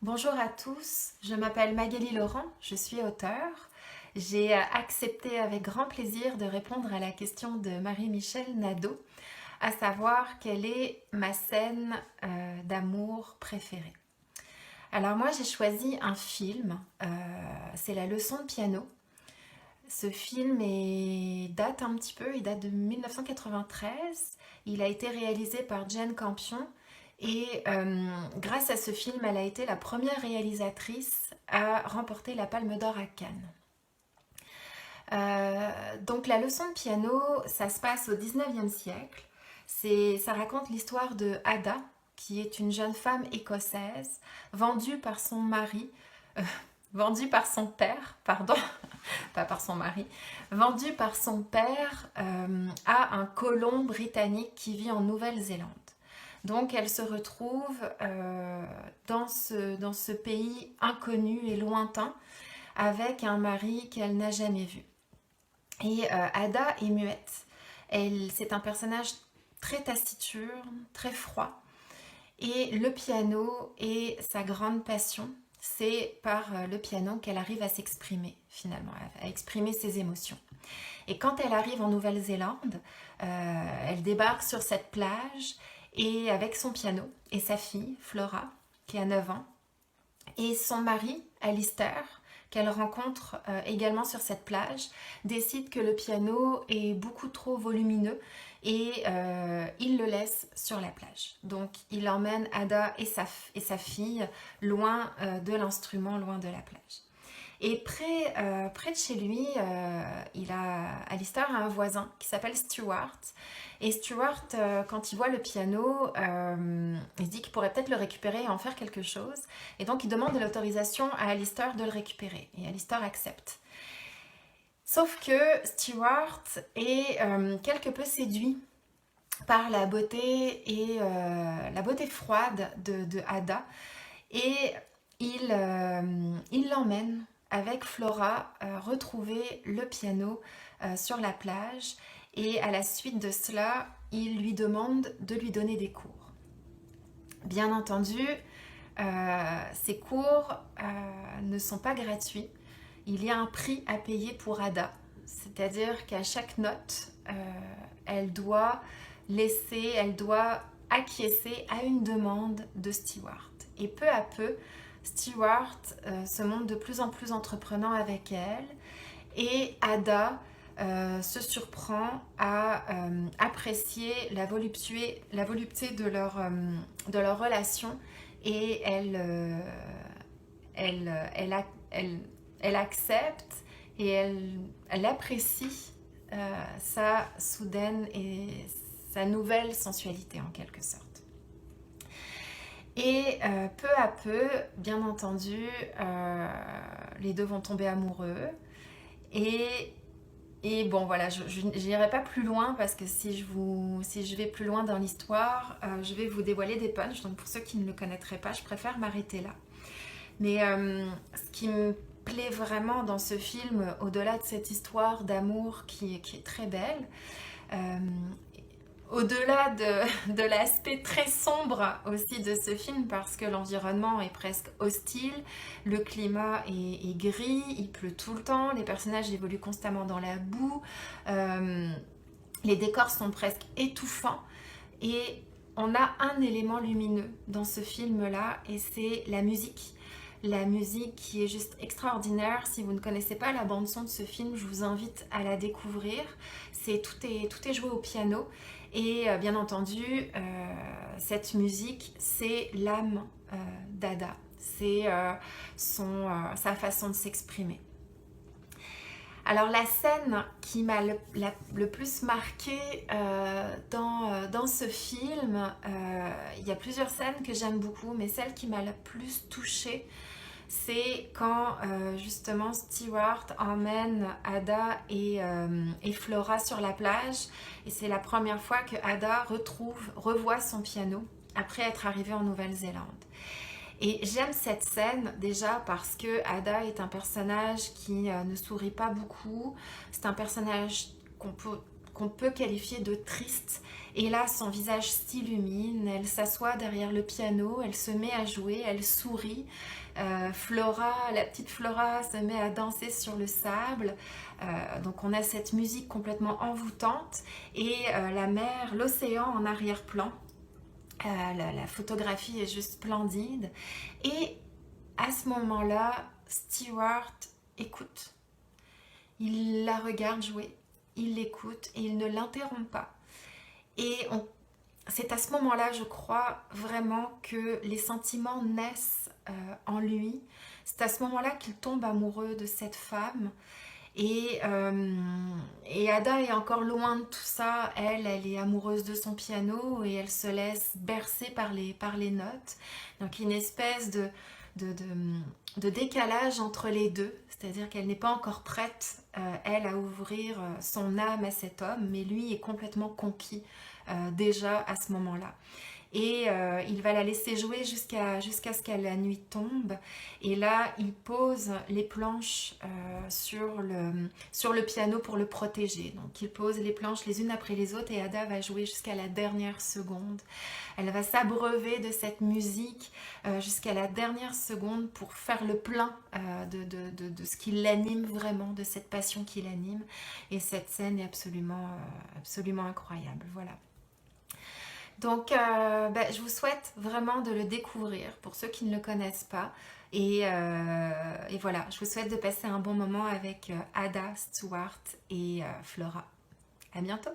Bonjour à tous, je m'appelle Magali Laurent, je suis auteure. J'ai accepté avec grand plaisir de répondre à la question de Marie-Michel Nadeau, à savoir quelle est ma scène d'amour préférée. Alors moi j'ai choisi un film, c'est La leçon de piano. Ce film date un petit peu, il date de 1993. Il a été réalisé par Jane Campion et grâce à ce film, elle a été la première réalisatrice à remporter la Palme d'Or à Cannes. Donc la leçon de piano, ça se passe au 19e siècle. Ça raconte l'histoire de Ada, qui est une jeune femme écossaise vendue par son mari, euh, vendue par son père, pardon, pas par son mari, vendue par son père à un colon britannique qui vit en Nouvelle-Zélande. Donc elle se retrouve dans ce pays inconnu et lointain avec un mari qu'elle n'a jamais vu. Et Ada est muette. C'est un personnage très taciturne, très froid. Et le piano est sa grande passion. C'est par le piano qu'elle arrive à s'exprimer, finalement, à exprimer ses émotions. Et quand elle arrive en Nouvelle-Zélande, elle débarque sur cette plage et avec son piano et sa fille, Flora, qui a 9 ans, et son mari, Alistair, qu'elle rencontre également sur cette plage, décide que le piano est beaucoup trop volumineux et il le laisse sur la plage. Donc il emmène Ada et sa fille loin de l'instrument, loin de la plage. Et près de chez lui, Alistair a un voisin qui s'appelle Stuart. Et Stuart, quand il voit le piano, il se dit qu'il pourrait peut-être le récupérer et en faire quelque chose. Et donc il demande l'autorisation à Alistair de le récupérer. Et Alistair accepte. Sauf que Stuart est quelque peu séduit par la beauté et la beauté froide de Ada. Et il l'emmène avec Flora retrouver le piano sur la plage et à la suite de cela, il lui demande de lui donner des cours. Bien entendu, ces cours ne sont pas gratuits. Il y a un prix à payer pour Ada, c'est-à-dire qu'à chaque note, elle doit acquiescer à une demande de Stewart. Et peu à peu, Stewart se montre de plus en plus entreprenant avec elle et Ada se surprend à apprécier la volupté de leur relation et elle accepte et elle apprécie sa soudaine et sa nouvelle sensualité en quelque sorte. Et peu à peu, bien entendu, les deux vont tomber amoureux. Et bon, voilà, je n'irai pas plus loin parce que si je vais plus loin dans l'histoire, je vais vous dévoiler des punchs. Donc pour ceux qui ne le connaîtraient pas, je préfère m'arrêter là. Mais ce qui me plaît vraiment dans ce film, au-delà de cette histoire d'amour qui est très belle, au-delà de l'aspect très sombre aussi de ce film, parce que l'environnement est presque hostile, le climat est gris, il pleut tout le temps, les personnages évoluent constamment dans la boue, les décors sont presque étouffants, et on a un élément lumineux dans ce film-là, et c'est la musique. La musique qui est juste extraordinaire. Si vous ne connaissez pas la bande-son de ce film, je vous invite à la découvrir. Tout est joué au piano. Et bien entendu, cette musique, c'est l'âme d'Ada. C'est sa façon de s'exprimer. Alors la scène qui m'a le plus marquée dans ce film, il y a plusieurs scènes que j'aime beaucoup, mais celle qui m'a le plus touchée, c'est quand justement Stewart emmène Ada et Flora sur la plage. Et c'est la première fois que Ada revoit son piano après être arrivée en Nouvelle-Zélande. Et j'aime cette scène déjà parce que Ada est un personnage qui ne sourit pas beaucoup. C'est un personnage qu'on qu'on peut qualifier de triste. Et là, son visage s'illumine, elle s'assoit derrière le piano, elle se met à jouer, elle sourit. Flora, la petite Flora se met à danser sur le sable. Donc on a cette musique complètement envoûtante et la mer, l'océan en arrière-plan. La photographie est juste splendide. Et à ce moment-là, Stewart écoute. Il la regarde jouer, il l'écoute et il ne l'interrompt pas. Et c'est à ce moment-là, je crois vraiment que les sentiments naissent en lui. C'est à ce moment-là qu'il tombe amoureux de cette femme. Et Ada est encore loin de tout ça. Elle est amoureuse de son piano et elle se laisse bercer par les notes. Donc une espèce de, de décalage entre les deux. C'est-à-dire qu'elle n'est pas encore prête, elle, à ouvrir son âme à cet homme, mais lui est complètement conquis déjà à ce moment-là. Et il va la laisser jouer jusqu'à ce que la nuit tombe. Et là, il pose les planches sur le piano pour le protéger. Donc, il pose les planches les unes après les autres et Ada va jouer jusqu'à la dernière seconde. Elle va s'abreuver de cette musique jusqu'à la dernière seconde pour faire le plein de ce qui l'anime vraiment, de cette passion qui l'anime. Et cette scène est absolument incroyable. Voilà. Donc, je vous souhaite vraiment de le découvrir pour ceux qui ne le connaissent pas. Et voilà, je vous souhaite de passer un bon moment avec Ada, Stewart et Flora. À bientôt!